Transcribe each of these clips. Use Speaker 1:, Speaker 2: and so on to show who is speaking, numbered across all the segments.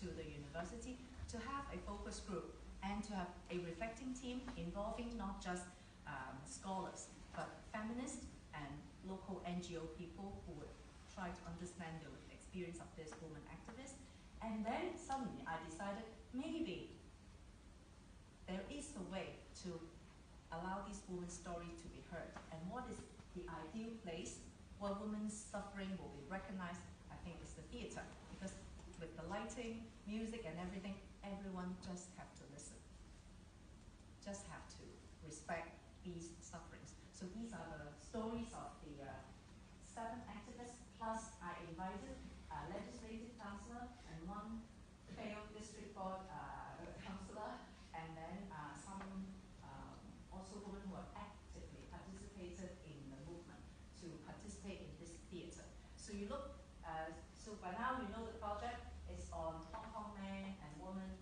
Speaker 1: to the university to have a focus group and to have a reflecting team involving not just scholars, but feminists and local NGO people who would try to understand the experience of this woman activist. And then suddenly I decided maybe there is a way to allow this woman's story to be heard. And what is the ideal place where women's suffering will be recognized? I think it's the theater, because with the lighting, music, and everything, everyone just have to listen. Just have to respect these sufferings. So these are the stories of the 7 activists, plus I invited a legislative councillor and 1 failed district board councillor, and then some also women who have actively participated in the movement to participate in this theatre. So you look, so by now you know the project is on Hong Kong man and woman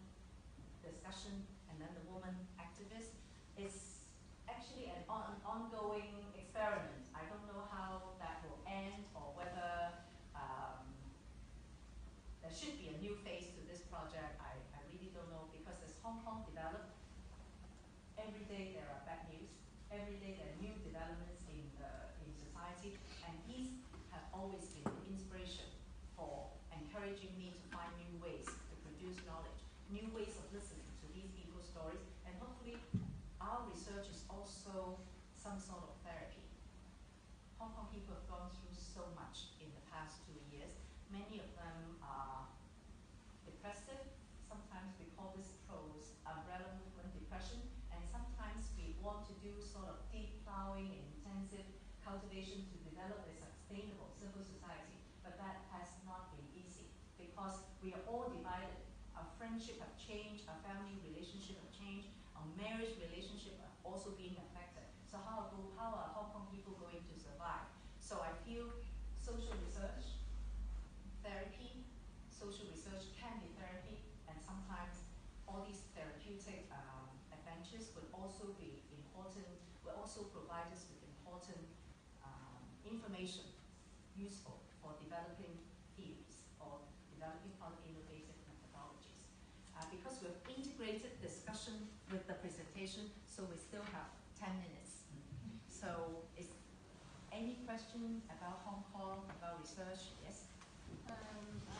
Speaker 1: discussion, and then the woman activist. It's actually an ongoing experiment. I don't know how that will end or whether there should be a new phase to this project. I really don't know, because as Hong Kong develops, every day there are bad news. Every day there are new developments in society, and these have always been the inspiration for encouraging me to find new ways to produce knowledge, new ways of listening to these people's stories, and hopefully our research is also some sort of therapy. Hong Kong people have gone through so much in the past 2 years. Many of them are depressive. Sometimes we call this pros umbrella movement depression, and sometimes we want to do sort of deep plowing, intensive cultivation to develop a sustainable civil society. But that has not been easy, because we are all divided. Our friendship have changed, our family relationship have changed, our marriage relationship are also being affected. So how are Hong Kong people going to survive? So I feel social research, therapy, social research can be therapy, and sometimes all these therapeutic adventures would also be important, will also provide us with important information useful for developing theories or developing other innovative methodologies. Because we've integrated discussion with the presentation, so we still have 10 minutes. So is any question about Hong Kong, about research? Yes?
Speaker 2: I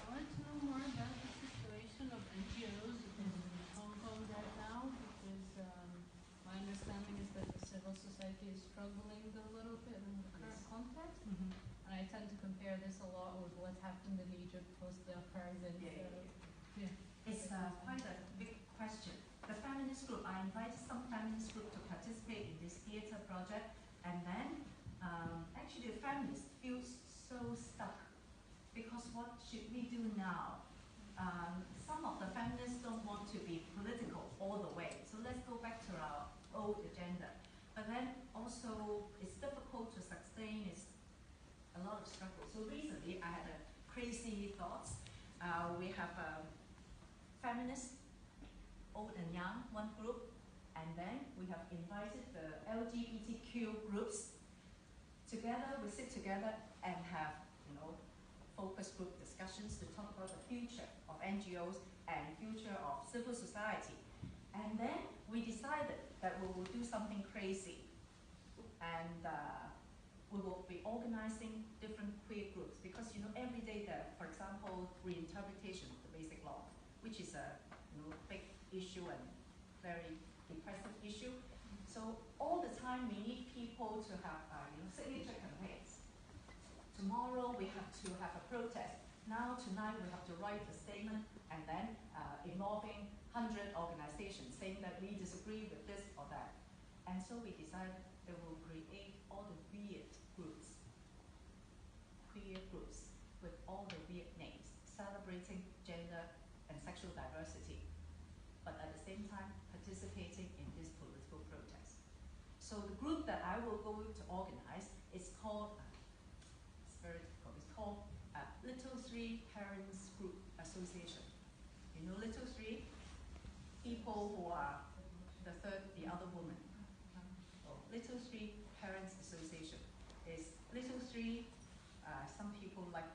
Speaker 2: want to know more about the situation of NGOs in Hong Kong right now, because my understanding is that the civil society is struggling a little bit in the current context. And I tend to compare this a lot with what happened in Egypt post the uprising.
Speaker 1: It's quite a big question. The feminist group, I invited some feminist group to participate in this theatre project, and then actually the feminists feel so stuck, because what should we do now? Some of the feminists don't want to be political all the way, so let's go back to our old agenda. But then also it's difficult to sustain, it's a lot of struggle. So recently I had a crazy thoughts. We have feminists, old and young, one group, and then we have invited the LGBTQ groups together. We sit together and have, focus group discussions to talk about the future of NGOs and future of civil society. And then we decided that we will do something crazy, and we will be organizing different queer groups, because every day there, for example, reinterpretation of the basic law, which is a big issue and very depressive issue. So all the time we need people to have signature campaigns. Tomorrow we have to have a protest. Now tonight we have to write a statement, and then involving 100 organizations saying that we disagree with this or that. And so we decided that we'll create all the weird groups, queer groups, with all the weird names, celebrating gender and sexual diversity, but at the same time participating in this political protest. So the group that I will go to organize is called, it's very difficult, it's called Little Three Parents Group Association. Little Three, people who are the other woman. Little Three Parents Association is Little Three, some people like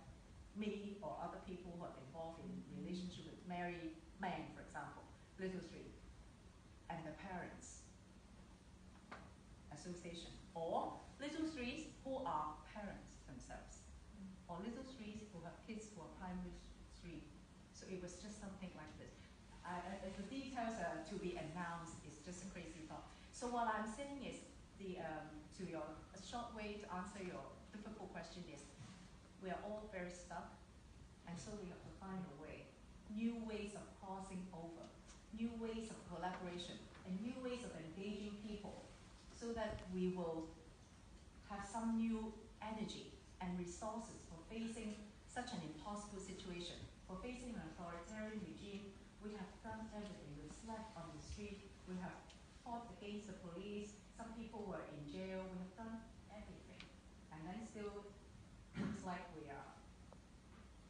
Speaker 1: me or other people who are involved in relationship with marry men, for example, Little 3, and the parents association, or Little 3s who are parents themselves, or Little 3s who have kids who are primary 3. So it was just something like this. The details are to be announced. It's just a crazy thought. So what I'm saying is, a short way to answer your difficult question is, we are all very stuck, and so we have to find a way, new ways of crossing over, new ways of collaboration, and new ways of engaging people, so that we will have some new energy and resources for facing such an impossible situation. For facing an authoritarian regime, we have done everything. We've slept on the street, we have fought against the police, some people were in jail, we have done everything. And then still, looks like we are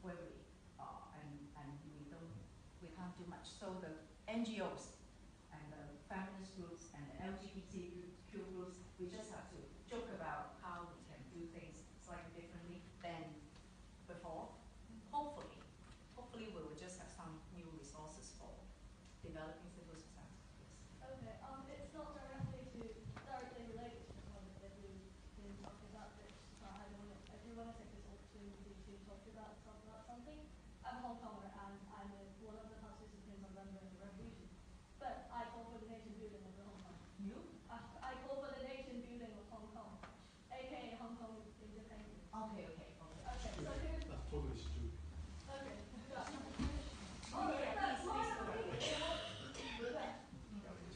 Speaker 1: where we are, and we can't do much. So the NGOs and the feminist groups and the LGBTQ groups, we just have to joke about how we can do things slightly differently than before. Hopefully we will just have some new resources for developing civil society. Yes.
Speaker 3: Okay, it's not directly related to the point that we've been talking about this, but I do want to take this opportunity to talk about something. I'm a Hong Konger and I'm one of the participants of the revolution. But I call for the nation building of Hong Kong.
Speaker 1: You?
Speaker 3: I call for the nation building of Hong Kong, aka Hong Kong independence.
Speaker 1: Okay.
Speaker 3: Okay, so here's
Speaker 4: That's totally stupid.
Speaker 3: okay.
Speaker 1: Oh, yeah, please go ahead.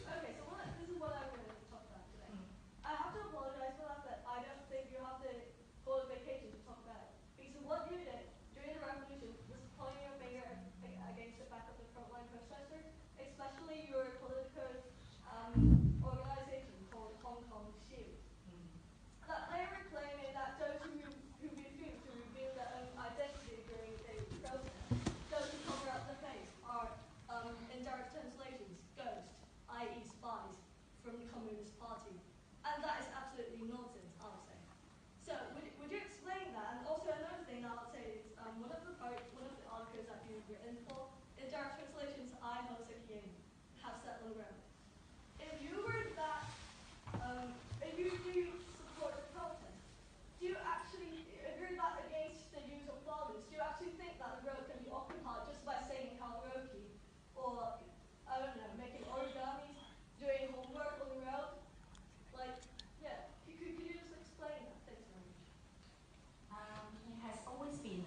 Speaker 3: Okay, so this is what I'm going to talk about today. I have to apologize for that I don't think you have the qualification to talk about it. Because what you did during the revolution was pointing your finger against the back of the frontline protesters, especially your political organization called Hong Kong Shield. That they were claiming that those who refuse to reveal their own identity during the protest, those who cover up the face, are, in direct translations, ghosts, i.e. spies, from the Communist Party. And that is absolutely nonsense, I would say. So, would you explain that? And also another thing that I would say is, one of the articles that you've written for, in direct translations, I,何式凝英, have set on the ground. If you were that, if you do support the protest, do you actually, if you're that against the use of violence, do you actually think that the road can be occupied just by saying karaoke, or, I don't know, making origamis, doing homework on the road? Like, yeah, could you just explain that? Thanks very much.
Speaker 1: It has always been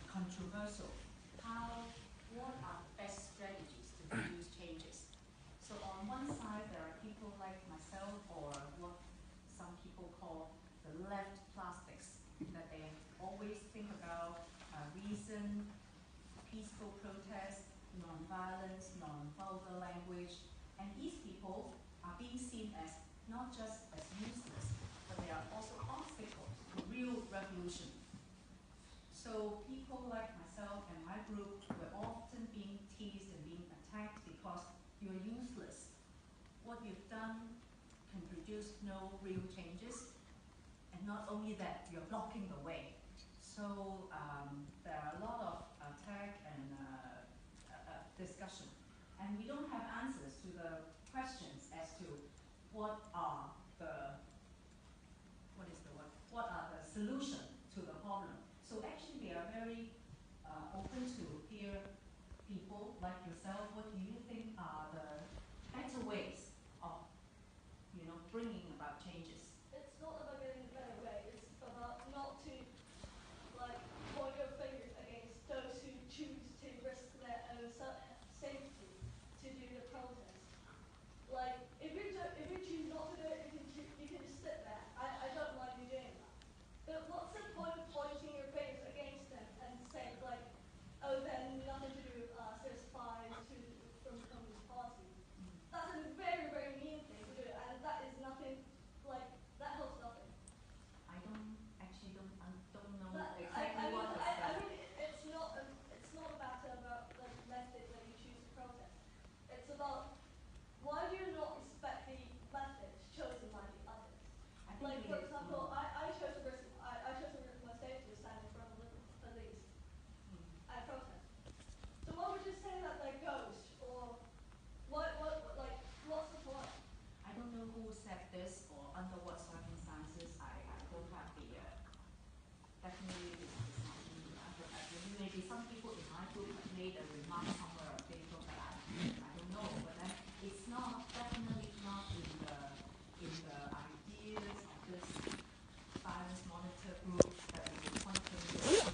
Speaker 1: controversial. What are the best strategies to produce changes? So on one side, there are people like myself, or what some people call the left plastics, that they always think about reason, peaceful protest, non-violence, non-vulgar language, and these people are being seen as not just as useless, but they are also obstacles to real revolution. So people like myself and my group were often being teased and being attacked because you're useless. What you've done can produce no real changes, and not only that, you're blocking the way. So there are a lot of attack and discussion, and we don't have answers to the questions as to what are the solution to the problem. So actually, we are very open to hear people like yourself. What do you think are the better ways of, bringing about changes?
Speaker 3: It's not about getting a better way, it's about not to, like, point your fingers against those who choose to risk their own safety to do the protest. Like, if you choose not to do it, you can just sit there. I don't mind you doing that. But what's the point of pointing your fingers against them and saying, like, oh, they're nothing to do with us, they're spies from the Communist Party? That's a very, very mean thing to do, and that is nothing, like, that helps nothing.
Speaker 1: I don't know
Speaker 3: But
Speaker 1: exactly what is
Speaker 3: I mean, it's not a matter about the method that you choose to protest. It's about, why do you not respect the methods chosen by the others? Like, for example, I chose to risk my safety to stand in front of the police at protest. So why
Speaker 1: accept this or under what circumstances, I don't have the, definitely this is not me. Maybe some people in my group have made a remark somewhere on Facebook that I don't know, but then it's not, definitely not in the ideas of this violence monitor group that we will constantly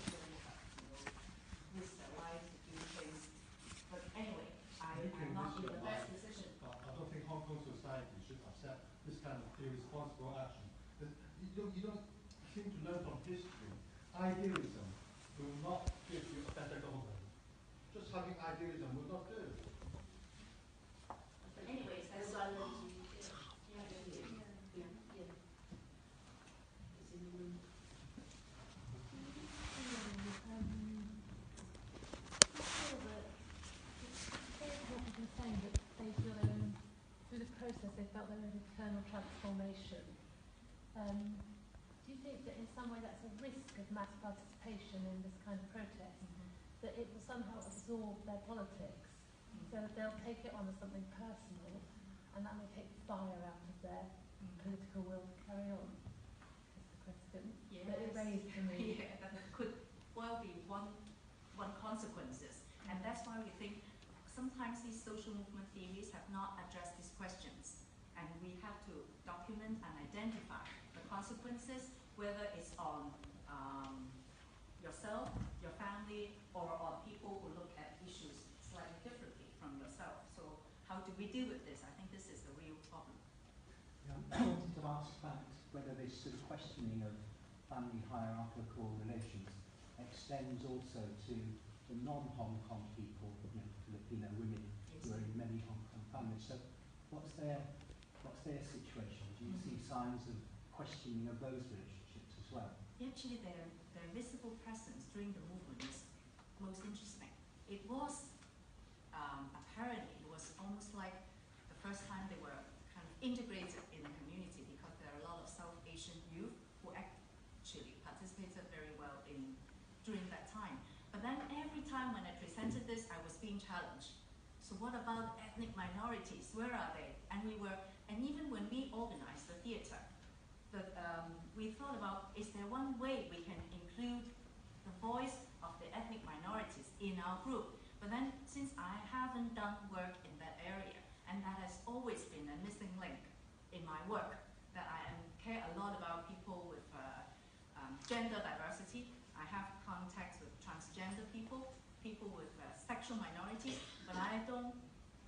Speaker 1: risk their lives to do things. But anyway, I'm not in the best position.
Speaker 4: I don't think Hong Kong society should accept this kind of irresponsible action. You don't seem to learn from history. Idealism will not give you a better government. Just having idealism will not do.
Speaker 1: But anyways, that's what I learned.
Speaker 5: They felt their own internal transformation. Do you think that in some way that's a risk of mass participation in this kind of protest, that it will somehow absorb their politics, so that they'll take it on as something personal, and that may take the fire out of their political will to carry on? Is the question that it raised for me.
Speaker 1: Yeah, that could well be one consequences, and that's why we think sometimes these social movement theories have not addressed these questions, and we have to document and identify the consequences, whether it's on yourself, your family, or on people who look at issues slightly differently from yourself. So how do we deal with this? I think this is the real problem.
Speaker 6: Yeah, I wanted to ask about whether this sort of questioning of family hierarchical relations extends also to the non-Hong Kong people, Filipino women who are in many Hong Kong families. So what's their situation? Do you see signs of questioning of those relationships as well?
Speaker 1: Actually, their visible presence during the movement is most interesting. It was, apparently, it was almost like the first time they were kind of integrated in the community, because there are a lot of South Asian youth who actually participated very well during that time. But then every time when I presented this, I was being challenged. So what about ethnic minorities? Where are they? And even when we organized the theater, we thought about, is there one way we can include the voice of the ethnic minorities in our group? But then, since I haven't done work in that area, and that has always been a missing link in my work, that I care a lot about people with gender diversity. I have contacts with transgender people, people with sexual minorities, but I don't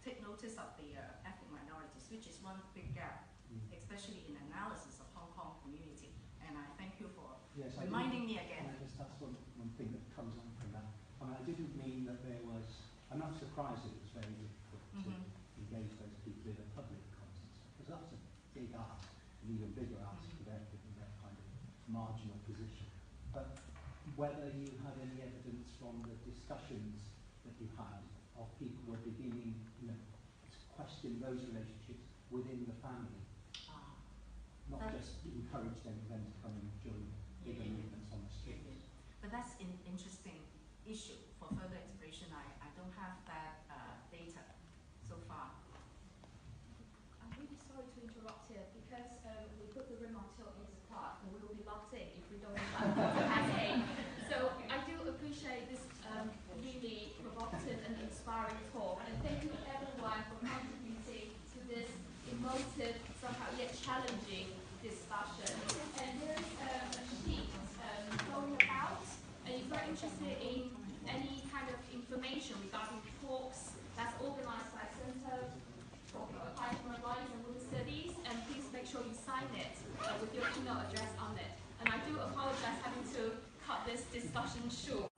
Speaker 1: take notice of the ethnic minorities, which is one big gap, especially in analysis of Hong Kong community. And I thank you for reminding me again.
Speaker 6: Can I just ask one thing that comes on from that? I mean, I didn't mean that there was, I'm not surprised it was very difficult to engage those people in a public context, because that's a big ask, an even bigger ask for them, given their kind of marginal position. But whether you had any evidence from the discussions that you had of people who were beginning, to question those relationships within the family, not just encourage them then to come and join bigger movements on the streets.
Speaker 1: But that's an interesting issue for further exploration. I don't have that data so far.
Speaker 7: I'm really sorry to interrupt here, because we put the room until 8 o'clock, and we will be locked in if we don't invite them. So I do appreciate this really provocative and inspiring talk, and thank you everyone for contributing to this emotive, somehow yet challenging discussion. And there's a sheet going about, and if you're interested in any kind of information regarding talks that's organized by Center for Human Rights and Women's Studies, and please make sure you sign it with your email address on it. And I do apologize having to cut this discussion short.